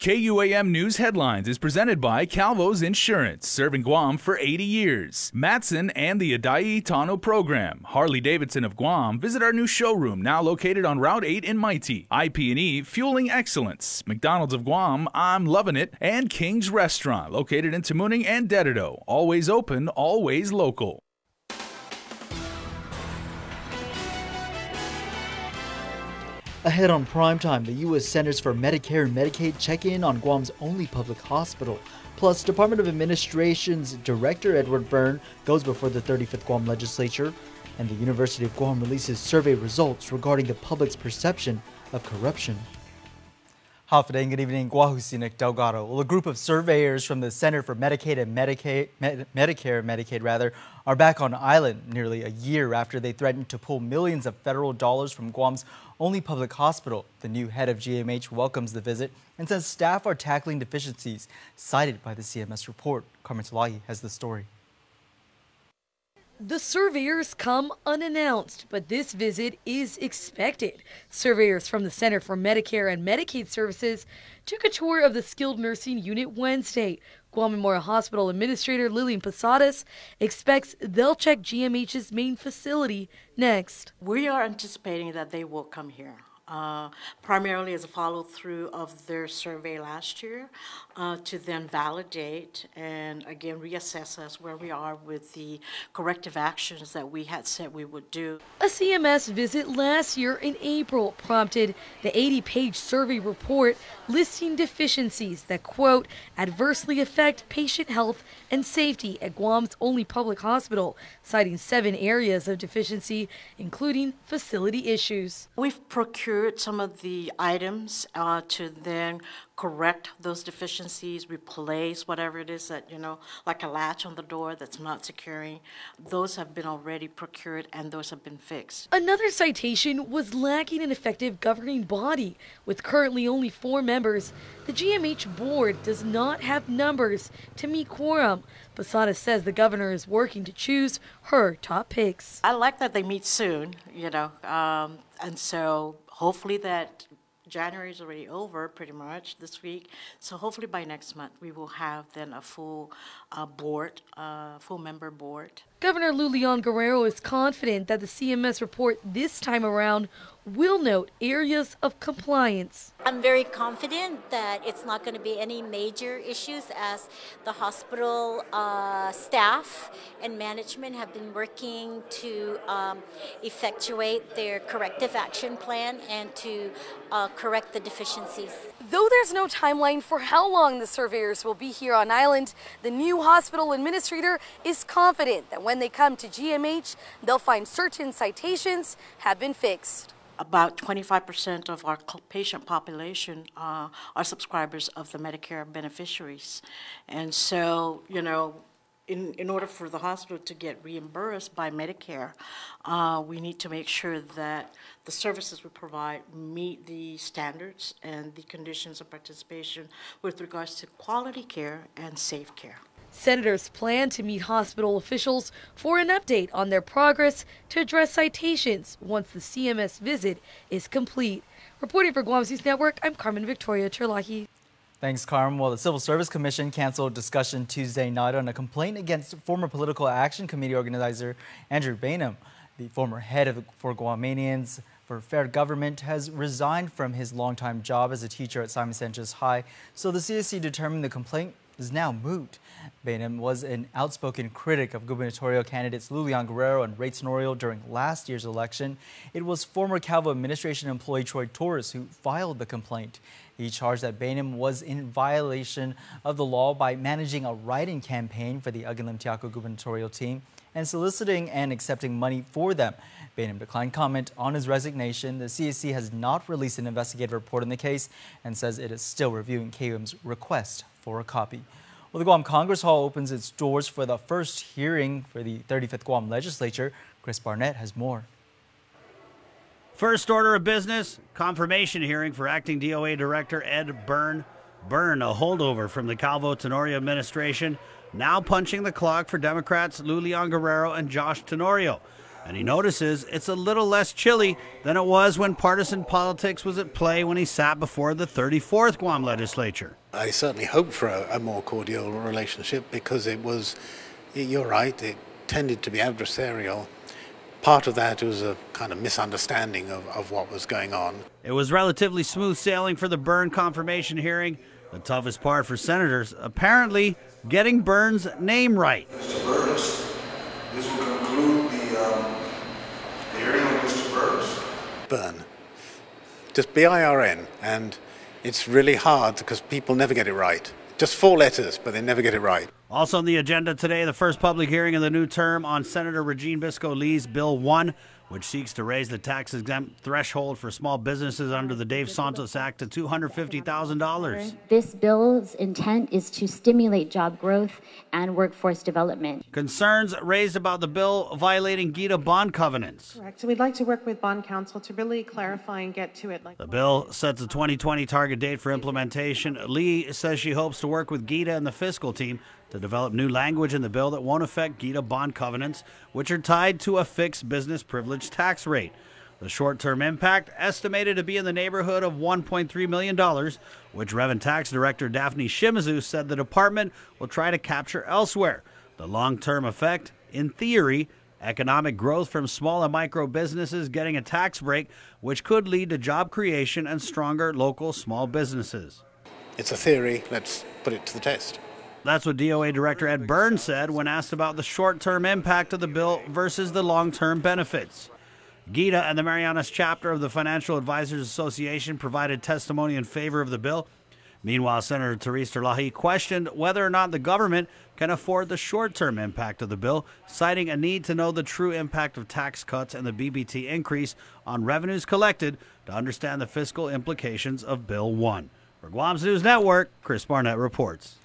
KUAM News Headlines is presented by Calvo's Insurance, serving Guam for 80 years. Matson and the Adai Tano program. Harley-Davidson of Guam, visit our new showroom now located on Route 8 in Mighty. IP&E, fueling excellence. McDonald's of Guam, I'm loving it. And King's Restaurant, located in Tamuning and Dededo. Always open, always local. Ahead on primetime, the U.S. Centers for Medicare and Medicaid check in on Guam's only public hospital. Plus, Department of Administration's Director Edward Byrne goes before the 35th Guam Legislature, and the University of Guam releases survey results regarding the public's perception of corruption. Hafide, good evening. Guahusinik Delgado. Well, a group of surveyors from the Center for Medicare and Medicaid are back on island nearly a year after they threatened to pull millions of federal dollars from Guam's only public hospital. The new head of GMH welcomes the visit and says staff are tackling deficiencies cited by the CMS report. Carmen Talahi has the story. The surveyors come unannounced, but this visit is expected. Surveyors from the Center for Medicare and Medicaid Services took a tour of the skilled nursing unit Wednesday. Guam Memorial Hospital Administrator Lillian Posadas expects they'll check GMH's main facility next. We are anticipating that they will come here. Primarily as a follow-through of their survey last year to then validate and again reassess us where we are with the corrective actions that we had said we would do. A CMS visit last year in April prompted the 80-page survey report listing deficiencies that, quote, adversely affect patient health and safety at Guam's only public hospital, citing 7 areas of deficiency, including facility issues. We've procured some of the items to then correct those deficiencies, replace whatever it is that, like a latch on the door that's not securing. Those have been already procured and those have been fixed. Another citation was lacking an effective governing body. With currently only 4 members, the GMH board does not have numbers to meet quorum. Posada says the governor is working to choose her top picks. I like that they meet soon, and so hopefully that January is already over pretty much this week. So hopefully by next month we will have then a full board, full member board. Governor Lulian Guerrero is confident that the CMS report this time around will note areas of compliance. I'm very confident that it's not going to be any major issues as the hospital staff and management have been working to effectuate their corrective action plan and to correct the deficiencies. Though there's no timeline for how long the surveyors will be here on island, the new hospital administrator is confident that when they come to GMH, they'll find certain citations have been fixed. About 25% of our patient population are subscribers of the Medicare beneficiaries. And so, in order for the hospital to get reimbursed by Medicare, we need to make sure that the services we provide meet the standards and the conditions of participation with regards to quality care and safe care. Senators plan to meet hospital officials for an update on their progress to address citations once the CMS visit is complete. Reporting for Guam's News Network, I'm Carmen Victoria Terlahi. Thanks, Carmen. Well, the Civil Service Commission canceled discussion Tuesday night on a complaint against former Political Action Committee organizer Andrew Bainum. The former head for Guamanians for Fair Government has resigned from his longtime job as a teacher at Simon Sanchez High, so the CSC determined the complaint is now moot. Bainum was an outspoken critic of gubernatorial candidates Lulian Guerrero and Ray Tenorio during last year's election. It was former Calvo administration employee Troy Torres who filed the complaint. He charged that Bainum was in violation of the law by managing a write-in campaign for the Aguilam Tiaco gubernatorial team and soliciting and accepting money for them. Bainum declined comment on his resignation. The CSC has not released an investigative report on the case and says it is still reviewing KUAM's request for a copy. Well, the Guam Congress Hall opens its doors for the first hearing for the 35th Guam Legislature. Chris Barnett has more. First order of business, confirmation hearing for Acting DOA Director Ed Byrne. Byrne, a holdover from the Calvo Tenorio administration, now punching the clock for Democrats Lulian Guerrero and Josh Tenorio. and he notices it's a little less chilly than it was when partisan politics was at play when he sat before the 34th Guam legislature. I certainly hoped for a more cordial relationship because it was, you're right, it tended to be adversarial. Part of that was a kind of misunderstanding of what was going on. It was relatively smooth sailing for the Byrne confirmation hearing. The toughest part for senators, apparently, getting Byrne's name right. Mr. Burns, this will conclude the hearing of Mr. Burns. Byrne. Just B-I-R-N. And it's really hard because people never get it right. Just 4 letters, but they never get it right. Also on the agenda today, the first public hearing of the new term on Senator Regine Bisco-Lee's Bill 1, which seeks to raise the tax-exempt threshold for small businesses under the Dave Santos Act to $250,000. This bill's intent is to stimulate job growth and workforce development. Concerns raised about the bill violating GITA bond covenants. Correct. So we'd like to work with bond counsel to really clarify and get to it. The bill sets a 2020 target date for implementation. Lee says she hopes to work with GITA and the fiscal team to develop new language in the bill that won't affect GITA bond covenants, which are tied to a fixed business privilege tax rate. The short-term impact estimated to be in the neighborhood of $1.3 million, which Revenue Tax Director Daphne Shimizu said the department will try to capture elsewhere. The long-term effect, in theory, economic growth from small and micro businesses getting a tax break, which could lead to job creation and stronger local small businesses. It's a theory. Let's put it to the test. That's what DOA Director Ed Byrne said when asked about the short-term impact of the bill versus the long-term benefits. GITA and the Marianas chapter of the Financial Advisors Association provided testimony in favor of the bill. Meanwhile, Senator Therese Terlahi questioned whether or not the government can afford the short-term impact of the bill, citing a need to know the true impact of tax cuts and the BBT increase on revenues collected to understand the fiscal implications of Bill 1. For Guam's News Network, Chris Barnett reports.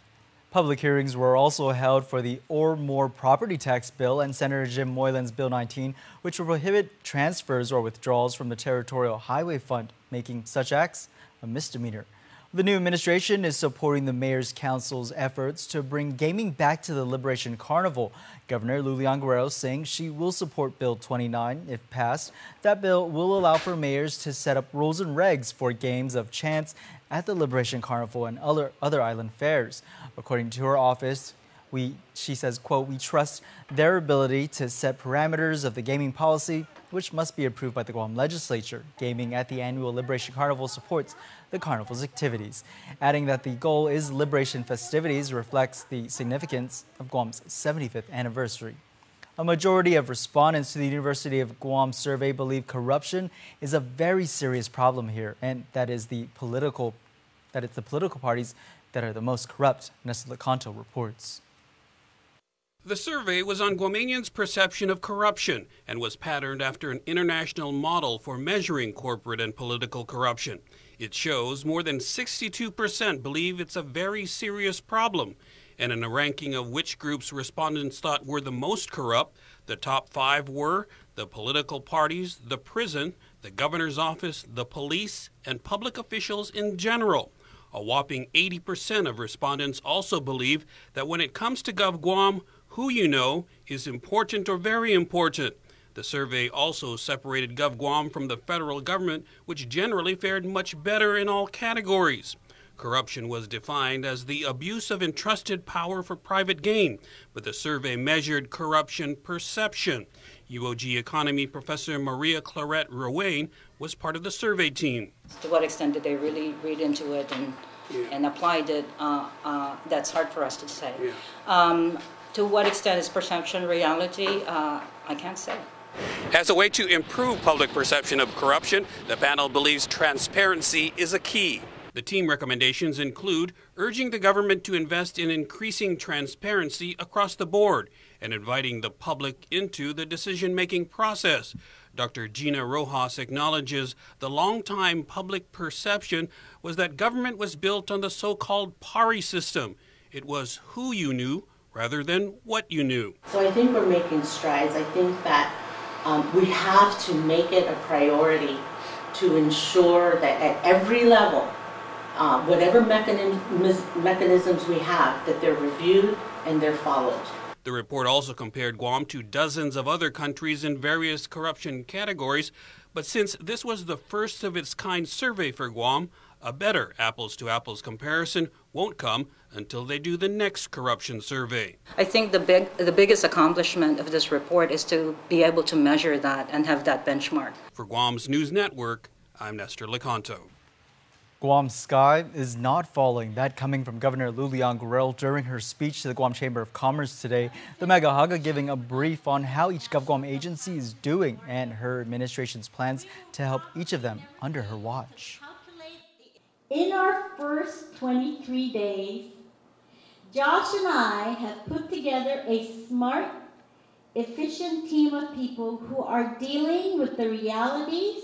Public hearings were also held for the or more property tax bill and Senator Jim Moylan's Bill 19, which will prohibit transfers or withdrawals from the Territorial Highway Fund, making such acts a misdemeanor. The new administration is supporting the Mayor's Council's efforts to bring gaming back to the Liberation Carnival. Governor Gov Gorrell saying she will support Bill 29 if passed. That bill will allow for mayors to set up rules and regs for games of chance at the Liberation Carnival and other island fairs. According to her office, she says, quote, "We trust their ability to set parameters of the gaming policy, which must be approved by the Guam legislature. Gaming at the annual Liberation Carnival supports the carnival's activities," adding that the goal is Liberation festivities reflects the significance of Guam's 75th anniversary. A majority of respondents to the University of Guam survey believe corruption is a very serious problem here, and that it's the political parties that are the most corrupt, Nessa Lecanto reports. The survey was on Guamanians' perception of corruption and was patterned after an international model for measuring corporate and political corruption. It shows more than 62% believe it's a very serious problem. And in a ranking of which groups respondents thought were the most corrupt, the top 5 were the political parties, the prison, the governor's office, the police, and public officials in general. A whopping 80% of respondents also believe that when it comes to Gov Guam, who you know is important or very important. The survey also separated Gov Guam from the federal government, which generally fared much better in all categories. Corruption was defined as the abuse of entrusted power for private gain, but the survey measured corruption perception. UOG economy professor Maria Clarette Rowain was part of the survey team. To what extent did they really read into it and applied it? That's hard for us to say. To what extent is perception reality? I can't say. As a way to improve public perception of corruption, the panel believes transparency is a key. The team recommendations include urging the government to invest in increasing transparency across the board and inviting the public into the decision-making process. Dr. Gina Rojas acknowledges the long-time public perception was that government was built on the so-called PARI system. It was who you knew rather than what you knew. So I think we're making strides. I think that we have to make it a priority to ensure that at every level, whatever mechanisms we have, that they're reviewed and they're followed. The report also compared Guam to dozens of other countries in various corruption categories, but since this was the first of its kind survey for Guam, a better apples-to-apples comparison won't come until they do the next corruption survey. I think the biggest accomplishment of this report is to be able to measure that and have that benchmark. For Guam's News Network, I'm Nestor Lecanto. Guam's sky is not falling. That coming from Governor Gov Gorrell during her speech to the Guam Chamber of Commerce today. The Mega Haga giving a brief on how each GovGuam agency is doing and her administration's plans to help each of them under her watch. In our first 23 days, Josh and I have put together a smart, efficient team of people who are dealing with the realities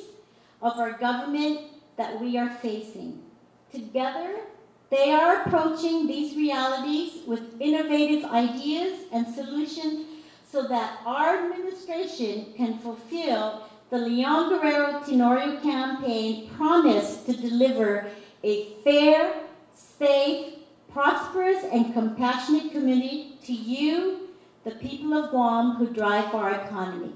of our government that we are facing. Together, they are approaching these realities with innovative ideas and solutions so that our administration can fulfill the Leon Guerrero Tenorio campaign promise to deliver a fair, safe, prosperous, and compassionate community to you, the people of Guam who drive our economy.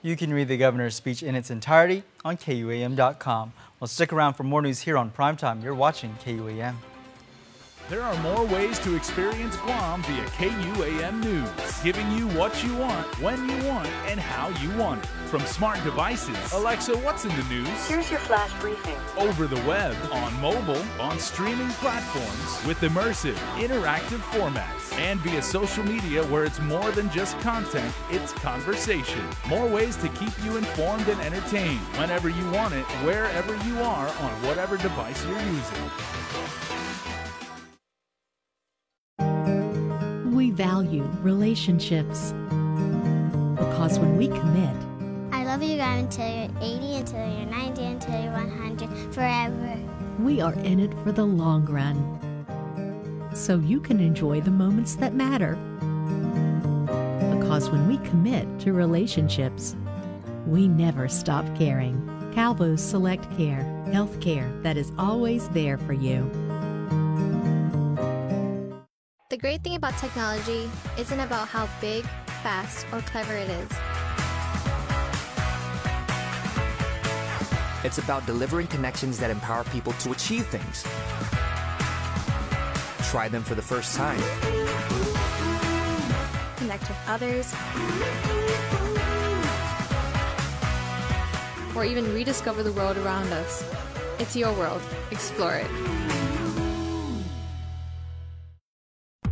You can read the governor's speech in its entirety on KUAM.com. Well, stick around for more news here on Primetime. You're watching KUAM. There are more ways to experience Guam via KUAM News, giving you what you want, when you want, and how you want it. From smart devices, Alexa, what's in the news? Here's your flash briefing. Over the web, on mobile, on streaming platforms, with immersive, interactive formats, and via social media where it's more than just content, it's conversation. More ways to keep you informed and entertained whenever you want it, wherever you are, on whatever device you're using. We value relationships because when we commit, I love you guys until you're 80, until you're 90, until you're 100, forever. We are in it for the long run, so you can enjoy the moments that matter. Because when we commit to relationships, we never stop caring. Calvo's Select Care, health care that is always there for you. The great thing about technology isn't about how big, fast, or clever it is. It's about delivering connections that empower people to achieve things. Try them for the first time. Connect with others. Or even rediscover the world around us. It's your world. Explore it.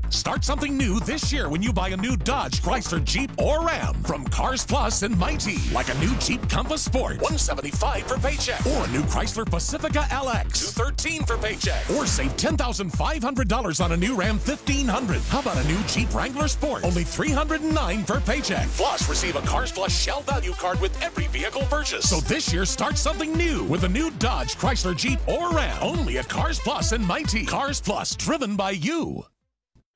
Start something new this year when you buy a new Dodge, Chrysler, Jeep, or Ram from Cars Plus and Mighty. Like a new Jeep Compass Sport, $175 for paycheck. Or a new Chrysler Pacifica LX, $213 for paycheck. Or save $10,500 on a new Ram 1500. How about a new Jeep Wrangler Sport? Only $309 per paycheck. Plus, receive a Cars Plus Shell Value Card with every vehicle purchase. So this year, start something new with a new Dodge, Chrysler, Jeep, or Ram. Only at Cars Plus and Mighty. Cars Plus, driven by you.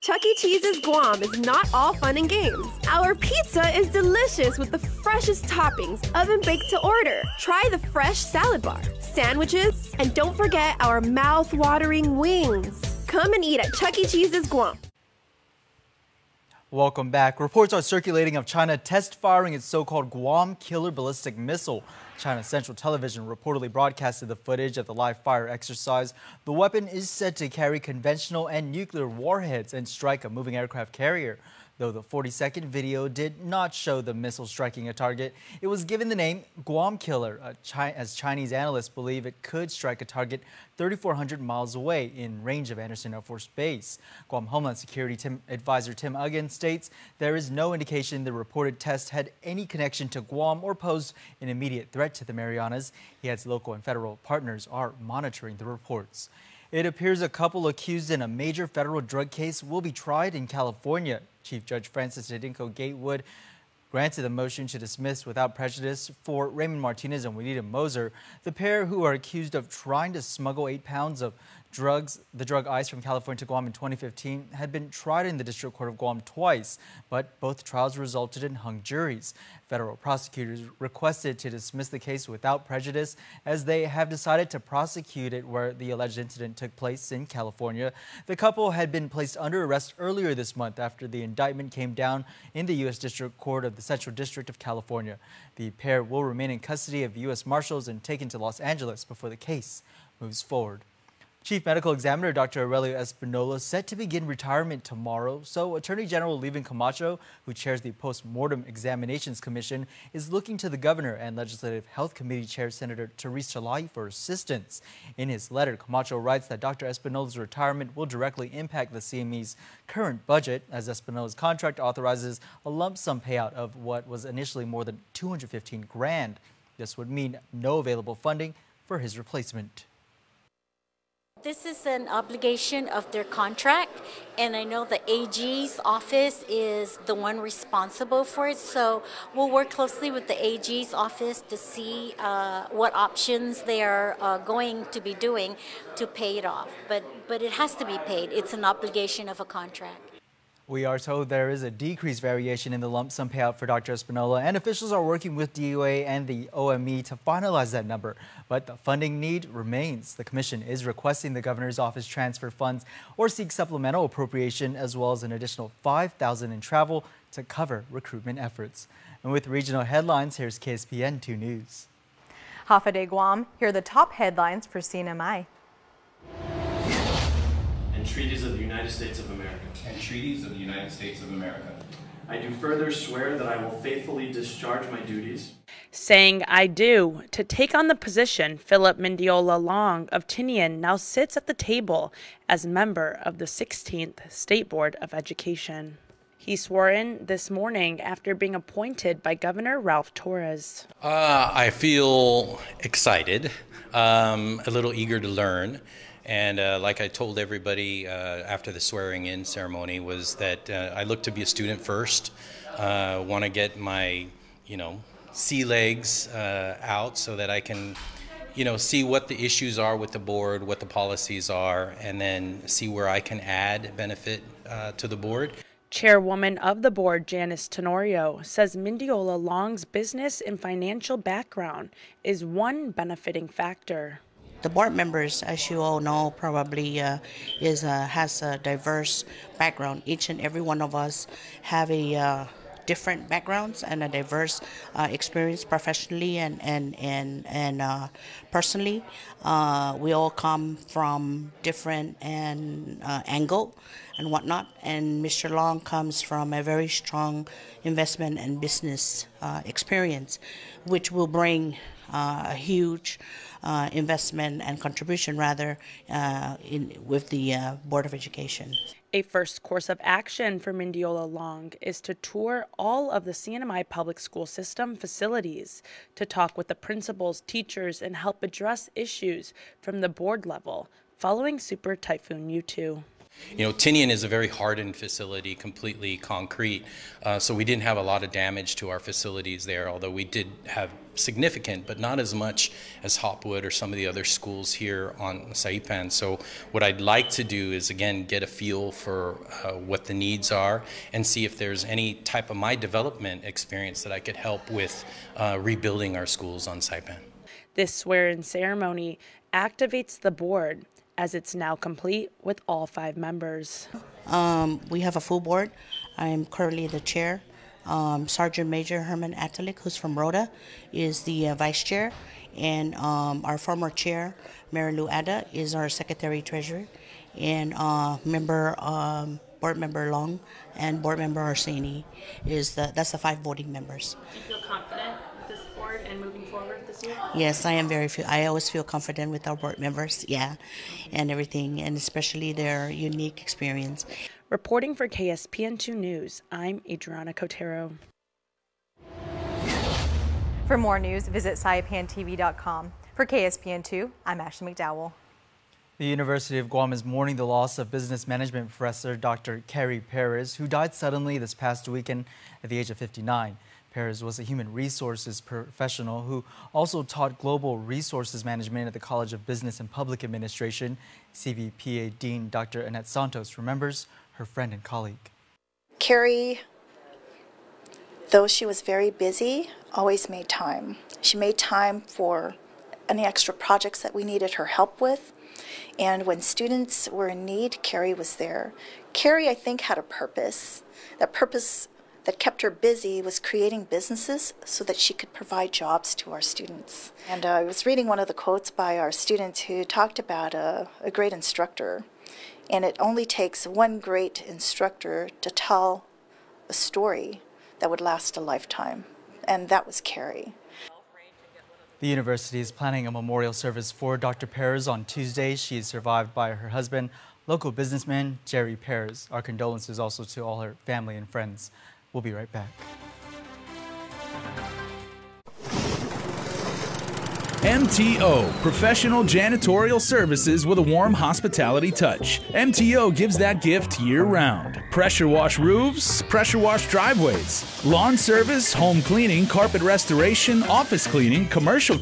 Chuck E. Cheese's Guam is not all fun and games. Our pizza is delicious with the freshest toppings, oven-baked to order. Try the fresh salad bar, sandwiches, and don't forget our mouth-watering wings. Come and eat at Chuck E. Cheese's Guam. Welcome back. Reports are circulating of China test firing its so-called Guam killer ballistic missile. China's Central Television reportedly broadcasted the footage of the live fire exercise. The weapon is said to carry conventional and nuclear warheads and strike a moving aircraft carrier. Though the 40-second video did not show the missile striking a target, it was given the name Guam Killer, as Chinese analysts believe it could strike a target 3,400 miles away in range of Andersen Air Force Base. Guam Homeland Security Advisor Tim Uggan states there is no indication the reported test had any connection to Guam or posed an immediate threat to the Marianas. He adds local and federal partners are monitoring the reports. It appears a couple accused in a major federal drug case will be tried in California. Chief Judge Francis Dedinko Gatewood granted the motion to dismiss without prejudice for Raymond Martinez and Juanita Moser, the pair who are accused of trying to smuggle 8 pounds of the drug ice from California to Guam in 2015, had been tried in the District Court of Guam twice, but both trials resulted in hung juries. Federal prosecutors requested to dismiss the case without prejudice as they have decided to prosecute it where the alleged incident took place in California. The couple had been placed under arrest earlier this month after the indictment came down in the U.S. District Court of the Central District of California. The pair will remain in custody of U.S. Marshals and taken to Los Angeles before the case moves forward. Chief Medical Examiner Dr. Aurelio Espinola set to begin retirement tomorrow, so Attorney General Levin Camacho, who chairs the Post-Mortem Examinations Commission, is looking to the Governor and Legislative Health Committee Chair Senator Therese Chalahi for assistance. In his letter, Camacho writes that Dr. Espinola's retirement will directly impact the CME's current budget, as Espinola's contract authorizes a lump sum payout of what was initially more than $215 grand. This would mean no available funding for his replacement. This is an obligation of their contract, and I know the AG's office is the one responsible for it, so we'll work closely with the AG's office to see what options they are going to be doing to pay it off. But it has to be paid. It's an obligation of a contract. We are told there is a decreased variation in the lump sum payout for Dr. Espinola, and officials are working with DOA and the OME to finalize that number. But the funding need remains. The Commission is requesting the Governor's office transfer funds or seek supplemental appropriation, as well as an additional $5,000 in travel to cover recruitment efforts. And with regional headlines, here's KSPN 2 News. Hafa de Guam, here are the top headlines for CNMI. And treaties of the United States of America. And treaties of the United States of America. I do further swear that I will faithfully discharge my duties. Saying I do to take on the position, Philip Mendiola Long of Tinian now sits at the table as member of the 16th State Board of Education. He swore in this morning after being appointed by Governor Ralph Torres. I feel excited, a little eager to learn. And like I told everybody after the swearing-in ceremony was that I look to be a student first, want to get my, sea legs out so that I can, see what the issues are with the board, what the policies are, and then see where I can add benefit to the board. Chairwoman of the board, Janice Tenorio, says Mendiola Long's business and financial background is one benefiting factor. The board members, as you all know, probably has a diverse background. Each and every one of us have a different backgrounds and a diverse experience professionally and personally. We all come from different angle and whatnot. And Mr. Long comes from a very strong investment and business experience, which will bring a huge investment and contribution with the Board of Education. A first course of action for Mendiola Long is to tour all of the CNMI public school system facilities to talk with the principals, teachers, and help address issues from the board level following Super Typhoon U2. Tinian is a very hardened facility, completely concrete, so we didn't have a lot of damage to our facilities there, although we did have significant, but not as much as Hopwood or some of the other schools here on Saipan. So what I'd like to do is, again, get a feel for what the needs are and see if there's any type of my development experience that I could help with rebuilding our schools on Saipan. This swear-in ceremony activates the board, as it's now complete with all 5 members. We have a full board. I am currently the chair. Sergeant Major Herman Atalik, who's from Rhoda, is the vice chair. And our former chair, Mary Lou Ada, is our secretary treasurer. And board member Long and board member Arseni that's the 5 voting members. Do you feel confident with this board and moving forward this year? Yes, I always feel confident with our board members, and everything, and especially their unique experience. Reporting for KSPN 2 News, I'm Adriana Cotero. For more news, visit saipantv.com. For KSPN 2, I'm Ashley McDowell. The University of Guam is mourning the loss of business management professor Dr. Kerry Paris, who died suddenly this past weekend at the age of 59. Paris was a human resources professional who also taught global resources management at the College of Business and Public Administration. CVPA Dean Dr. Annette Santos remembers her friend and colleague. Kerry though she was very busy, always made time. She made time for any extra projects that we needed her help with. And when students were in need, Kerry was there. Kerry, I think, had a purpose. That purpose that kept her busy was creating businesses so that she could provide jobs to our students. And I was reading one of the quotes by our students who talked about a great instructor. And it only takes one great instructor to tell a story that would last a lifetime. And that was Kerry. The university is planning a memorial service for Dr. Paris on Tuesday. She is survived by her husband, local businessman Jerry Paris. Our condolences also to all her family and friends. We'll be right back. MTO, professional janitorial services with a warm hospitality touch. MTO gives that gift year-round. Pressure wash roofs, pressure wash driveways, lawn service, home cleaning, carpet restoration, office cleaning, commercial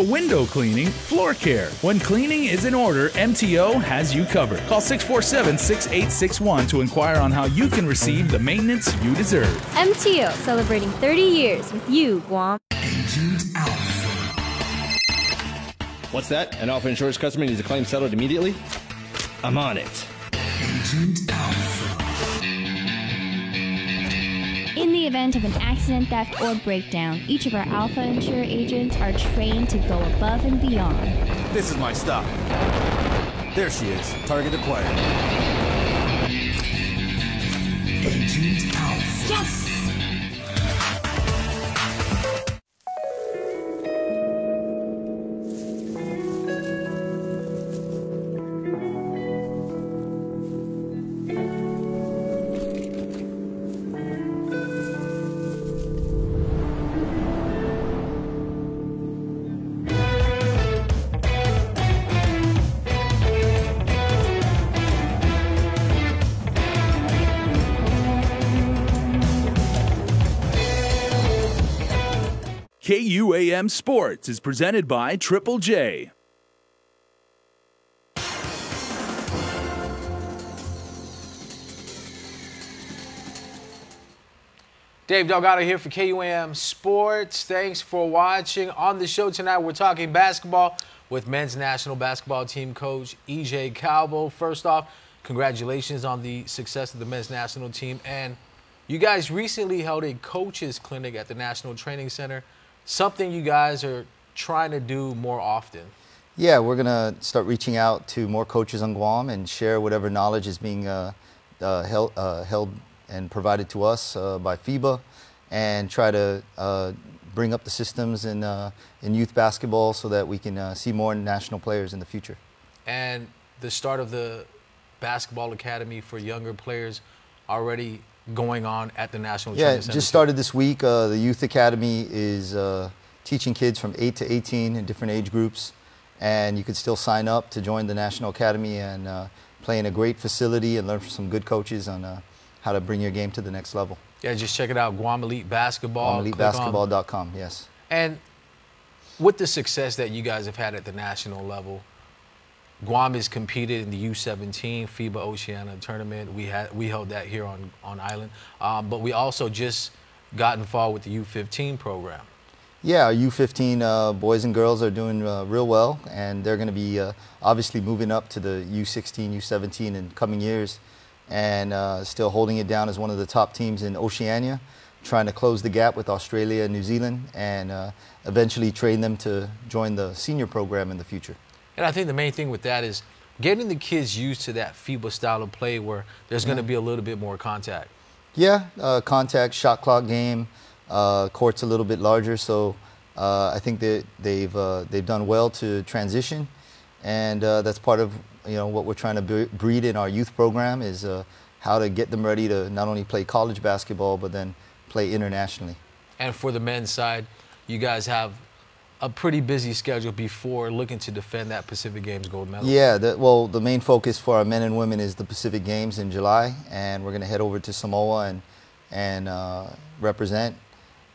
window cleaning, floor care. When cleaning is in order, MTO has you covered. Call 647-6861 to inquire on how you can receive the maintenance you deserve. MTO, celebrating 30 years with you, Guam. What's that? An Alpha Insurance customer needs a claim settled immediately? I'm on it. Agent Alpha. In the event of an accident, theft, or breakdown, each of our Alpha Insure agents are trained to go above and beyond. This is my stop. There she is. Target acquired. Agent Alpha. Yes! KUAM Sports is presented by Triple J. Dave Delgado here for KUAM Sports. Thanks for watching. On the show tonight, we're talking basketball with men's national basketball team coach EJ Cowboy. First off, congratulations on the success of the men's national team. And you guys recently held a coaches clinic at the National Training Center, something you guys are trying to do more often. Yeah, we're going to start reaching out to more coaches on Guam and share whatever knowledge is being held and provided to us by FIBA, and try to bring up the systems in youth basketball so that we can see more national players in the future. And the start of the basketball academy for younger players already going on at the National Training Center? Yeah, just started this week. The Youth Academy is teaching kids from 8 to 18 in different age groups, and you can still sign up to join the National Academy and play in a great facility and learn from some good coaches on how to bring your game to the next level. Yeah, just check it out, Guam Elite Basketball. GuamEliteBasketball.com, yes. And with the success that you guys have had at the national level, Guam has competed in the U17 FIBA Oceania tournament. We held that here on island, but we also just got involved with the U15 program. Yeah, our U15 boys and girls are doing real well, and they're going to be obviously moving up to the U16, U17 in coming years, and still holding it down as one of the top teams in Oceania, trying to close the gap with Australia and New Zealand, and eventually train them to join the senior program in the future. And I think the main thing with that is getting the kids used to that FIBA style of play where there's going to be a little bit more contact. Yeah, contact, shot clock game, court's a little bit larger, so I think that they've done well to transition, and that's part of what we're trying to breed in our youth program is how to get them ready to not only play college basketball but then play internationally. And for the men's side, you guys have a pretty busy schedule before looking to defend that Pacific Games gold medal. Yeah, the main focus for our men and women is the Pacific Games in July, and we're going to head over to Samoa and represent.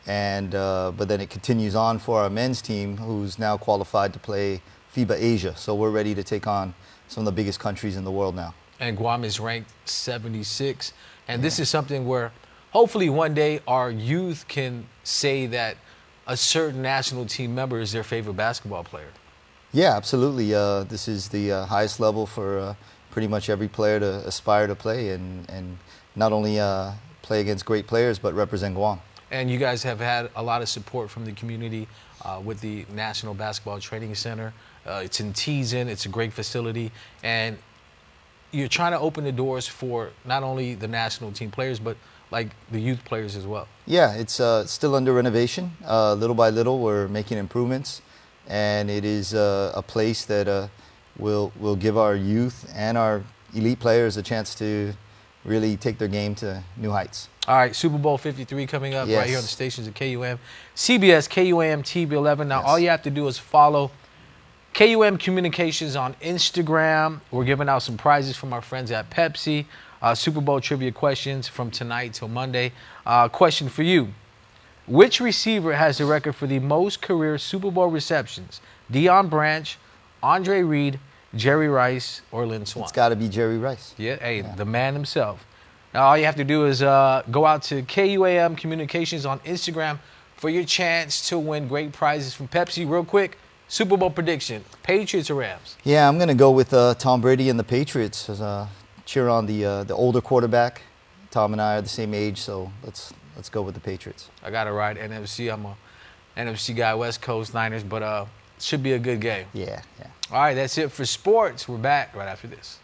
And but then it continues on for our men's team, who's now qualified to play FIBA Asia. So we're ready to take on some of the biggest countries in the world now. And Guam is ranked 76, and this is something where hopefully one day our youth can say that a certain national team member is their favorite basketball player. Yeah, absolutely. This is the highest level for pretty much every player to aspire to play, and not only play against great players, but represent Guam. And you guys have had a lot of support from the community with the National Basketball Training Center. It's in Teason. It's a great facility. And you're trying to open the doors for not only the national team players, but like the youth players as well. Yeah, it's still under renovation. Little by little, we're making improvements. And it is a place that will give our youth and our elite players a chance to really take their game to new heights. All right, Super Bowl 53 coming up Yes. right here on the stations of KUAM. CBS, KUAM TV 11. Now, Yes. all you have to do is follow KUAM Communications on Instagram. We're giving out some prizes from our friends at Pepsi. Super Bowl trivia questions from tonight till Monday. Question for you. Which receiver has the record for the most career Super Bowl receptions? Deion Branch, Andre Reed, Jerry Rice, or Lynn Swann? It's got to be Jerry Rice. Yeah, hey, the man himself. Now, all you have to do is go out to KUAM Communications on Instagram for your chance to win great prizes from Pepsi. Real quick, Super Bowl prediction, Patriots or Rams? Yeah, I'm going to go with Tom Brady and the Patriots. Cheer on the older quarterback. Tom and I are the same age, so let's go with the Patriots. I got to ride NFC. I'm a NFC guy, West Coast Niners, but should be a good game. Yeah. All right, that's it for sports. We're back right after this.